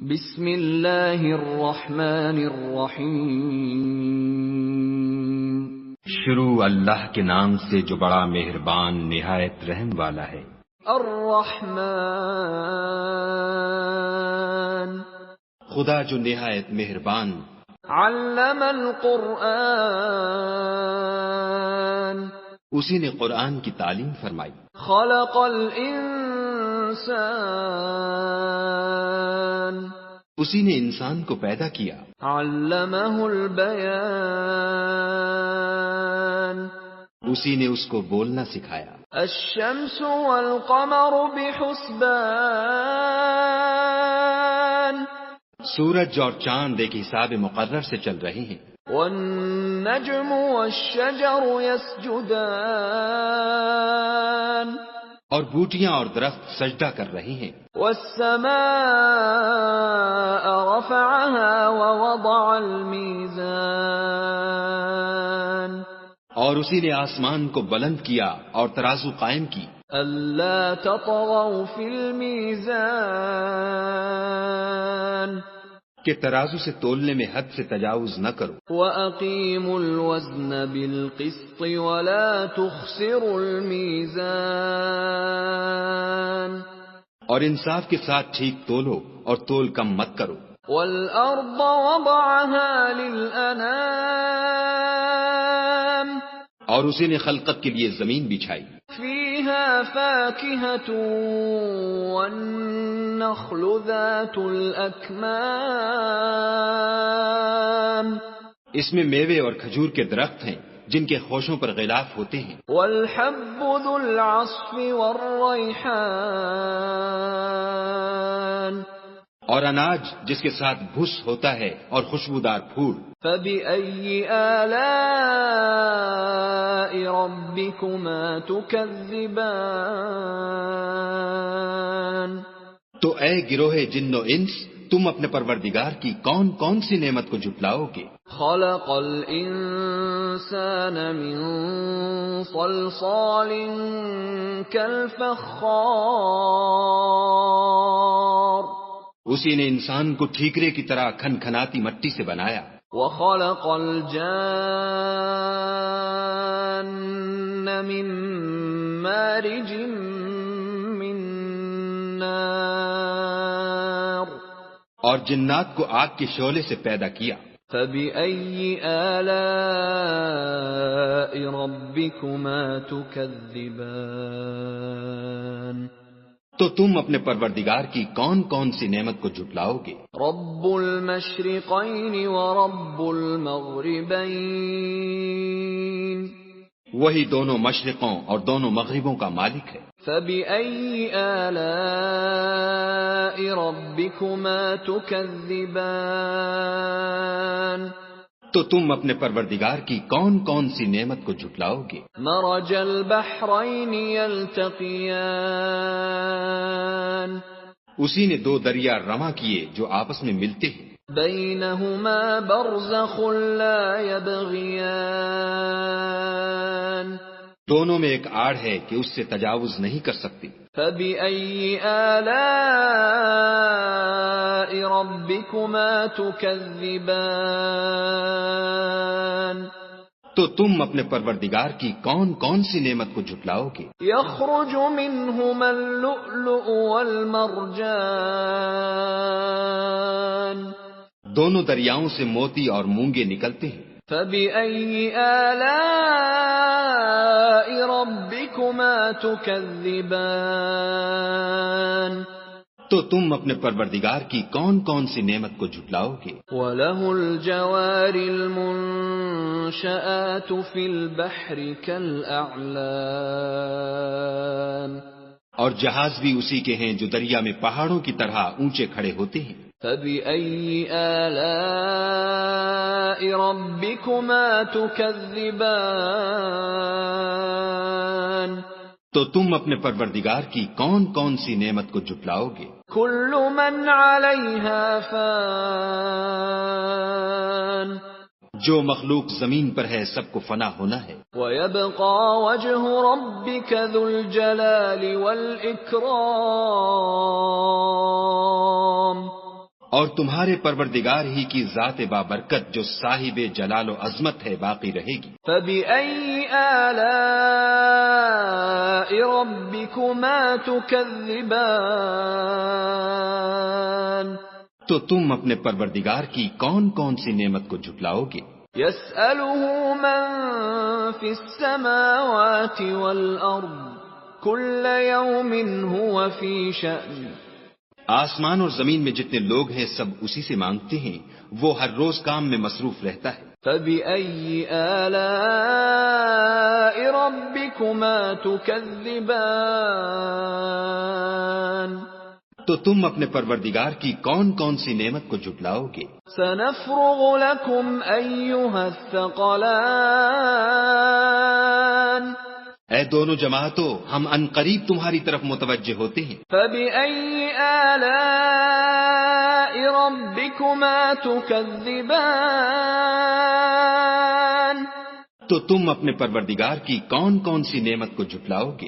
بسم اللہ الرحمن الرحیم۔ شروع اللہ کے نام سے جو بڑا مہربان نہایت رحم والا ہے۔ الرحمن، خدا جو نہایت مہربان۔ علم القرآن، اسی نے قرآن کی تعلیم فرمائی۔ خلق الانسان، اسی نے انسان کو پیدا کیا۔ علمہ البیان، اسی نے اس کو بولنا سکھایا۔ الشمس والقمر بحسبان، سورج اور چاند ایک حساب مقرر سے چل رہے ہیں۔ والنجم والشجر يسجدان، اور بوٹیاں اور درخت سجدہ کر رہے ہیں۔ والسماء رفعها ووضع الميزان، اور اسی نے آسمان کو بلند کیا اور ترازو قائم کی۔ ألا تطغوا في الميزان، کہ ترازو سے تولنے میں حد سے تجاوز نہ کرو۔ وَأَقِيمُوا الْوَزْنَ بِالْقِسْطِ وَلَا تُخْسِرُوا الْمِيزَانَ، اور انصاف کے ساتھ ٹھیک تولو اور تول کم مت کرو۔ وَالْأَرْضَ وَضَعَهَا لِلْأَنَامِ، اور اسی نے خلقت کے لیے زمین بچھائی۔ فِيهَا فَاكِهَةٌ وَالنَّخْلُ ذَاتُ الْأَكْمَامِ، اس میں میوے اور کھجور کے درخت ہیں جن کے خوشوں پر غلاف ہوتے ہیں۔ وَالْحَبُّ ذُو الْعَصْفِ وَالرَّيْحَانِ، اور اناج جس کے ساتھ بھس ہوتا ہے اور خوشبودار پھول۔ فَبِأَيِّ آلَاءِ رَبِّكُمَا تُكَذِّبَانِ، تو اے گروہ جن و انس، تم اپنے پروردگار کی کون کون سی نعمت کو جھٹلاؤ گے؟ خَلَقَ الْإِنسَانَ مِنْ صَلْصَالٍ كَالْفَخَّارِ، اسی نے انسان کو ٹھیکرے کی طرح کھنکھناتی مٹی سے بنایا۔ وَخَلَقَ الْجَانَّ مِن مَّارِجٍ مِّن نَّارٍ، اور جنات کو آگ کے شعلے سے پیدا کیا۔ فَبِأَيِّ آلَاءِ رَبِّكُمَا تُكَذِّبَانِ، تو تم اپنے پروردگار کی کون کون سی نعمت کو جھٹلاؤ گے؟ رَبُّ الْمَشْرِقَيْنِ وَرَبُّ الْمَغْرِبَيْنِ، وہی دونوں مشرقوں اور دونوں مغربوں کا مالک ہے۔ فَبِأَيِّ آلَاءِ رَبِّكُمَا تُكَذِّبَانِ، تو تم اپنے پروردگار کی کون کون سی نعمت کو جھٹلاؤ گے؟ مرج البحرین یلتقیان، اسی نے دو دریا رواں کیے جو آپس میں ملتے ہیں۔ بینہما برزخ لا یبغیان، دونوں میں ایک آڑ ہے کہ اس سے تجاوز نہیں کر سکتے۔ فبأي آلاء ربكما تكذبان، تو تم اپنے پروردگار کی کون کون سی نعمت کو جھٹلاؤ گے؟ يخرج منهما اللؤلؤ والمرجان، دونوں دریاؤں سے موتی اور مونگے نکلتے ہیں۔ فبأي آلاء ربكما تكذبان، تو تم اپنے پروردگار کی کون کون سی نعمت کو جھٹلاؤ گے؟ وَلَهُ الْجَوَارِ الْمُنشَآتُ فِي الْبَحْرِ كَالْأَعْلَامِ، اور جہاز بھی اسی کے ہیں جو دریا میں پہاڑوں کی طرح اونچے کھڑے ہوتے ہیں۔ فَبِأَيِّ آلَاءِ رَبِّكُمَا تُكَذِّبَانِ، تو تم اپنے پروردگار کی کون کون سی نعمت کو جھٹلاؤ گے؟ كُلُّ مَنْ عَلَيْهَا فَانٍ، جو مخلوق زمین پر ہے سب کو فنا ہونا ہے۔ وَيَبْقَى وَجْهُ رَبِّكَ ذُو الْجَلَالِ وَالْإِكْرَامِ، اور تمہارے پروردگار ہی کی ذات بابرکت جو صاحب جلال و عظمت ہے باقی رہے گی۔ فَبِأَيِّ آلَاءِ رَبِّكُمَا تُكَذِّبَانِ؟ تو تم اپنے پروردگار کی کون کون سی نعمت کو جھٹلاؤ گے؟ يَسْأَلُهُ مَن فِي السَّمَاوَاتِ وَالْأَرْضِ كُلَّ يَوْمٍ هُوَ فِي شَأْنٍ۔ آسمان اور زمین میں جتنے لوگ ہیں سب اسی سے مانگتے ہیں، وہ ہر روز کام میں مصروف رہتا ہے۔ فَبِأَيِّ آلَاءِ رَبِّكُمَا تُكَذِّبَانِ؟ تو تم اپنے پروردگار کی کون کون سی نعمت کو جھٹلاؤ گے؟ سَنَفْرُغُ لَكُمْ أَيُّهَ الثَّقَلَانِ۔ اے دونوں جماعتوں، ہم عنقریب تمہاری طرف متوجہ ہوتے ہیں۔ فَبِأَيِّ آلَاءِ رَبِّكُمَا تُكَذِّبَانِ؟ تو تم اپنے پروردگار کی کون کون سی نعمت کو جھٹلاؤ گے؟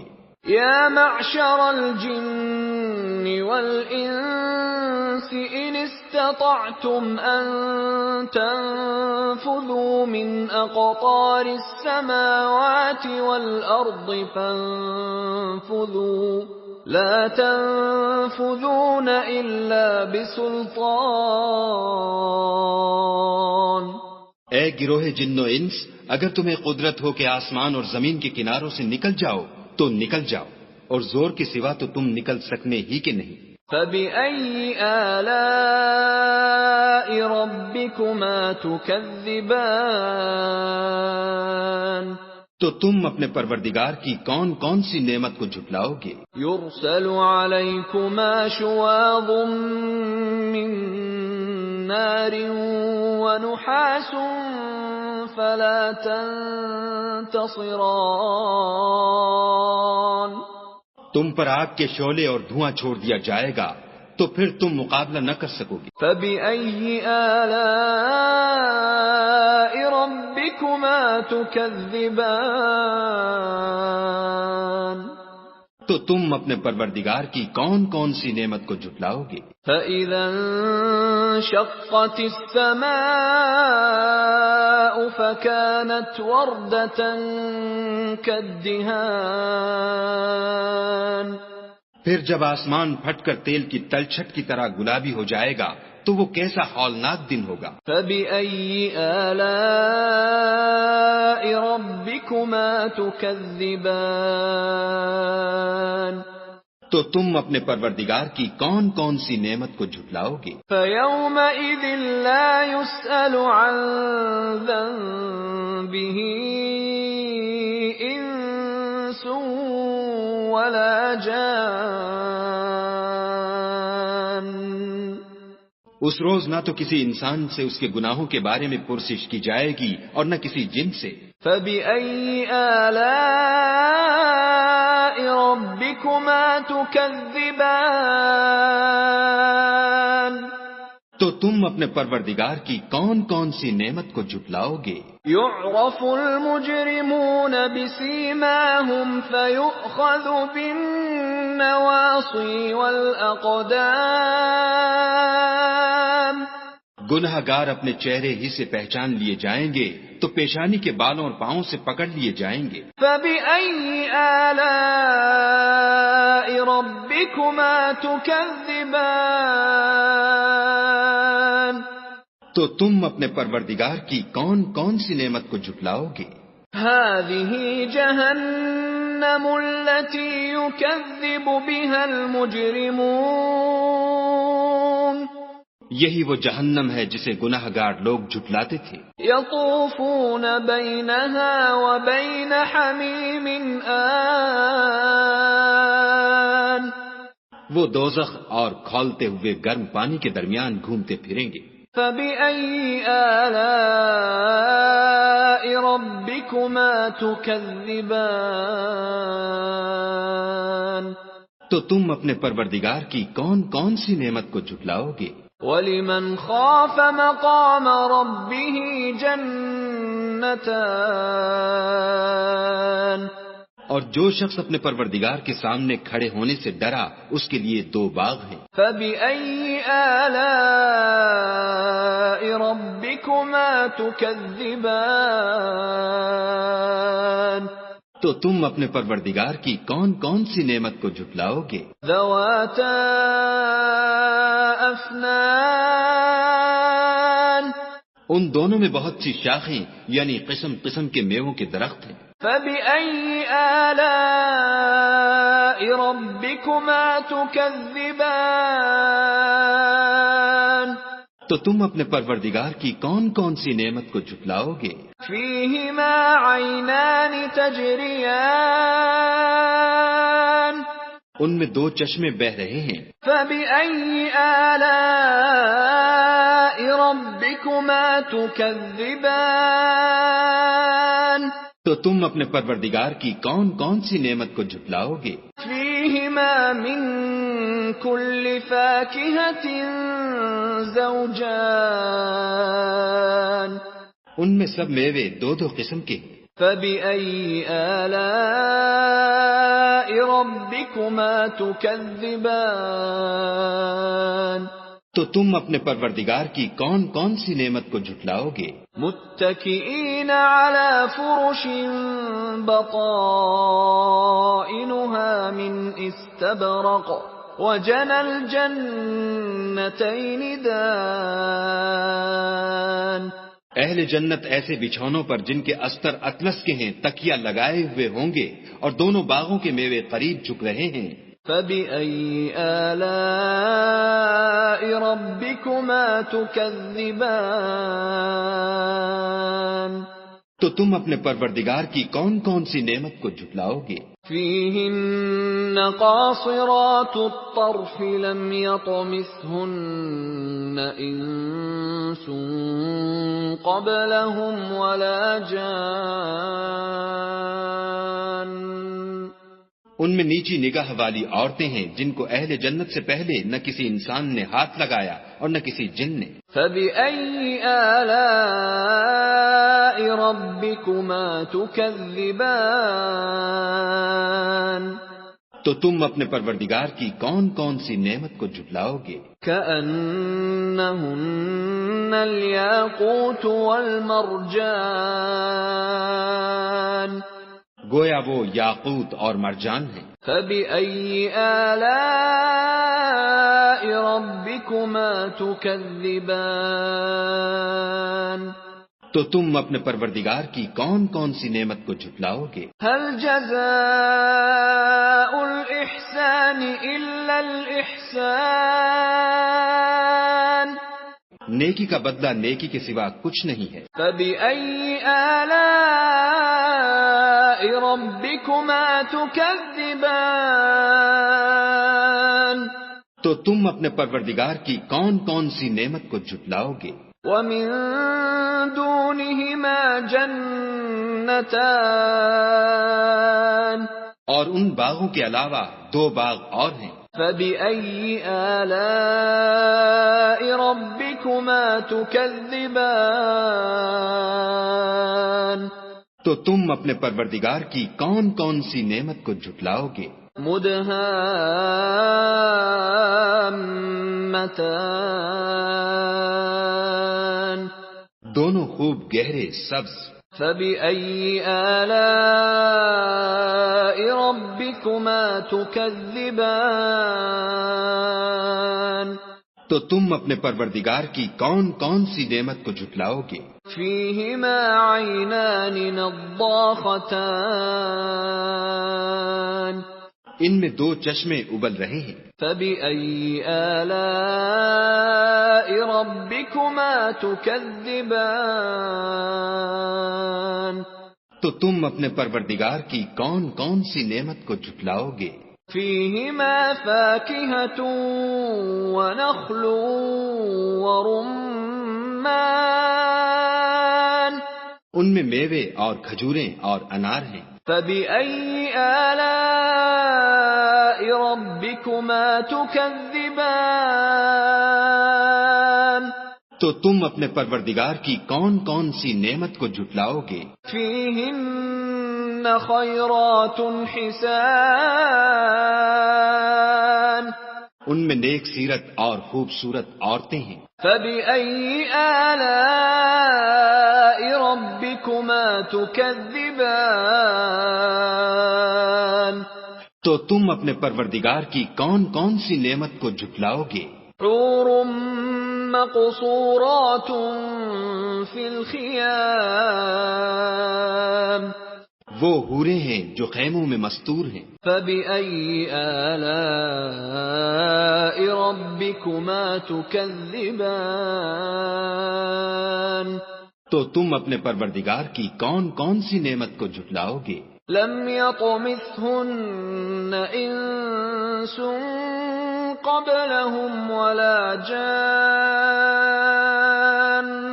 يَا مَعْشَرَ الْجِنِّ وَالْإِنسِ إِنِ اسْتَطَعْتُمْ أَن تَنفُذُوا مِنْ أَقْطَارِ السَّمَاوَاتِ وَالْأَرْضِ فَانفُذُوا لَا تَنفُذُونَ إِلَّا بِسُلْطَانٍ۔ اے گروہ جن و انس، اگر تمہیں قدرت ہو کہ آسمان اور زمین کے کناروں سے نکل جاؤ تو نکل جاؤ، اور زور کے سوا تو تم نکل سکنے ہی کے نہیں۔ فَبِأَيِّ آلَاءِ رَبِّكُمَا تُكَذِّبَانِ؟ تو تم اپنے پروردگار کی کون کون سی نعمت کو جھٹلاؤ گے؟ يُرْسَلُ عَلَيْكُمَا شُوَاظٌ مِّن نَّارٍ وَنُحَاسٌ فَلَا تَنتَصِرَانِ۔ تم پر آگ کے شعلے اور دھواں چھوڑ دیا جائے گا تو پھر تم مقابلہ نہ کر سکو گے۔ فَبِأَيِّ آلَاءِ رَبِّكُمَا تُكَذِّبَانِ؟ تو تم اپنے پروردگار کی کون کون سی نعمت کو جھٹلاؤ گے؟ فَإِذَا انشَقَّتِ السَّمَاءُ فَكَانَتْ وَرْدَةً كَالدِّهَانِ۔ پھر جب آسمان پھٹ کر تیل کی تلچھٹ کی طرح گلابی ہو جائے گا تو وہ کیسا ہولناک دن ہوگا۔ فَبِأَيِّ آلَاءِ رَبِّكُمَا تُكَذِّبَانِ؟ تو تم اپنے پروردگار کی کون کون سی نعمت کو جھٹلاؤ گے؟ فَيَوْمَئِذٍ لَا يُسْأَلُ عَن ذَنبِهِ إِنسٌ وَلَا جَانٌّ۔ اس روز نہ تو کسی انسان سے اس کے گناہوں کے بارے میں پرسش کی جائے گی اور نہ کسی جن سے۔ فَبِأَيِّ آلَاءِ رَبِّكُمَا تُكَذِّبَانِ؟ تو تم اپنے پروردگار کی کون کون سی نعمت کو جھٹلاؤ گے؟ يُعْرَفُ الْمُجْرِمُونَ بِسِيمَاهُمْ فَيُؤْخَذُ بِالنَّوَاصِي وَالْأَقْدَامِ۔ گناہ گار اپنے چہرے ہی سے پہچان لیے جائیں گے تو پیشانی کے بالوں اور پاؤں سے پکڑ لیے جائیں گے۔ فَبِأَيِّ آلَاءِ رَبِّكُمَا تُكَذِّبَانِ؟ تو تم اپنے پروردگار کی کون کون سی نعمت کو جھٹلاؤ گے؟ هَٰذِهِ جَهَنَّمُ الَّتِي يُكَذِّبُ بِهَا الْمُجْرِمُونَ۔ یہی وہ جہنم ہے جسے گناہ گار لوگ جھٹلاتے تھے۔ يَطُوفُونَ بَيْنَهَا وَبَيْنَ حَمِيمٍ آنٍ۔ وہ دوزخ اور کھولتے ہوئے گرم پانی کے درمیان گھومتے پھریں گے۔ فَبِأَيِّ آلَاءِ رَبِّكُمَا تُكَذِّبَانِ؟ تو تم اپنے پروردگار کی کون کون سی نعمت کو جھٹلاؤ گے؟ وَلِمَنْ خَافَ مَقَامَ رَبِّهِ جَنَّتَانِ۔ اور جو شخص اپنے پروردگار کے سامنے کھڑے ہونے سے ڈرا اس کے لیے 2 باغ ہیں۔ فَبِأَيِّ آلَاءِ ربكما تكذبان تو تم اپنے پروردگار کی کون کون سی نعمت کو جھٹلاؤ گے؟ ذواتا افنان ان دونوں میں بہت سی شاخیں یعنی قسم قسم کے میووں کے درخت ہیں۔ فبأي آلاء ربكما تكذبان تو تم اپنے پروردگار کی کون کون سی نعمت کو جھٹلاؤ گے؟ فيهما عينان تجريان ان میں دو چشمے بہہ رہے ہیں۔ فبأي آلاء ربكما تكذبان تو تم اپنے پروردگار کی کون کون سی نعمت کو جھٹلاؤ گے؟ فيهما من كل فاكهة زوجان ان میں سب میوے دو دو قسم کے ہیں۔ فبأي آلاء ربكما تكذبان تو تم اپنے پروردگار کی کون کون سی نعمت کو جھٹلاؤ گے؟ متكئين على فرش بطائنها من استبرق وجنى الجنتين دان اہل جنت ایسے بچھونوں پر جن کے استر اطلس کے ہیں تکیہ لگائے ہوئے ہوں گے اور دونوں باغوں کے میوے قریب جھک رہے ہیں۔ فبأي آلاء ربكما تكذبان تو تم اپنے پروردگار کی کون کون سی نعمت کو جھٹلاؤ گے؟ فيهن قاصرات الطرف لم يطمثهن إنس قبلهم ولا جان ان میں نیچی نگاہ والی عورتیں ہیں جن کو اہل جنت سے پہلے نہ کسی انسان نے ہاتھ لگایا اور نہ کسی جن نے۔ فبأي آلاء ربكما تكذبان تو تم اپنے پروردگار کی کون کون سی نعمت کو جھٹلاؤ گے؟ كأنهن الياقوت والمرجان گویا وہ یاقوت اور مرجان ہیں۔ فبأي آلاء ربكما تكذبان تو تم اپنے پروردگار کی کون کون سی نعمت کو جھٹلاؤ گے؟ هل جزاء الإحسان إلا الإحسان نیکی کا بدلہ نیکی کے سوا کچھ نہیں ہے۔ فبأي آلاء ربكما تكذبان تو تم اپنے پروردگار کی کون کون سی نعمت کو جھٹلاؤ گے؟ ومن دونهما جنتان اور ان باغوں کے علاوہ دو باغ اور ہیں۔ فبأي آلاء ربكما تكذبان تو تم اپنے پروردگار کی کون کون سی نعمت کو جھٹلاؤ گے؟ مدهامتان دونوں خوب گہرے سبز۔ فبأي آلاء ربكما تكذبان تو تم اپنے پروردگار کی کون کون سی نعمت کو جھٹلاؤ گے؟ فيهما عينان نضاختان ان میں دو چشمے ابل رہے ہیں۔ فبأي آلاء ربكما تكذبان تو تم اپنے پروردگار کی کون کون سی نعمت کو جھٹلاؤ گے؟ فيهما فاكهة ونخل ورمان ان میں میوے اور کھجوریں اور انار ہیں۔ فبأي آلاء ربكما تكذبان تو تم اپنے پروردگار کی کون کون سی نعمت کو جھٹلاؤ گے؟ فيهن خيرات حسان ان میں نیک سیرت اور خوبصورت عورتیں ہیں۔ فبأي آلاء ربكما تكذبان تو تم اپنے پروردگار کی کون کون سی نعمت کو جھٹلاؤ گے؟ حور مقصورات في الخيام وہ حوریں ہیں جو خیموں میں مستور ہیں۔ فبأي آلاء ربكما تكذبان تو تم اپنے پروردگار کی کون کون سی نعمت کو جھٹلاؤ گے؟ لم يطمثهن انس قبلهم ولا جان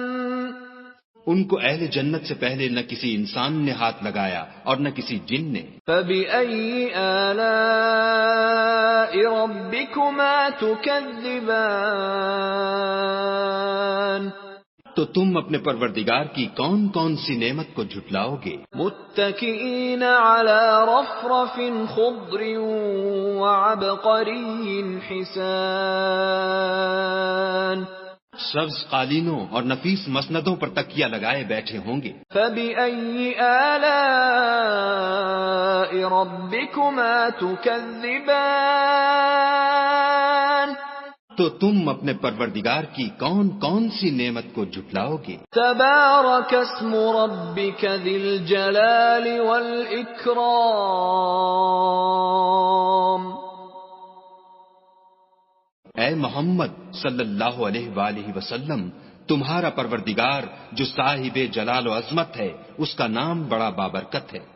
ان کو اہل جنت سے پہلے نہ کسی انسان نے ہاتھ لگایا اور نہ کسی جن نے۔ فبأي آلاء ربكما تكذبان تو تم اپنے پروردگار کی کون کون سی نعمت کو جھٹلاؤ گے؟ متكئين على رفرف خضر وعبقري حسان سبز قالینوں اور نفیس مسندوں پر تکیہ لگائے بیٹھے ہوں گے۔ فبأي آلاء ربكما تكذبان تو تم اپنے پروردگار کی کون کون سی نعمت کو جھٹلاؤ گے؟ تبارك اسم ربك ذي الجلال والإكرام اے محمد صلی اللہ علیہ وآلہ وسلم، تمہارا پروردگار جو صاحب جلال و عظمت ہے، اس کا نام بڑا بابرکت ہے۔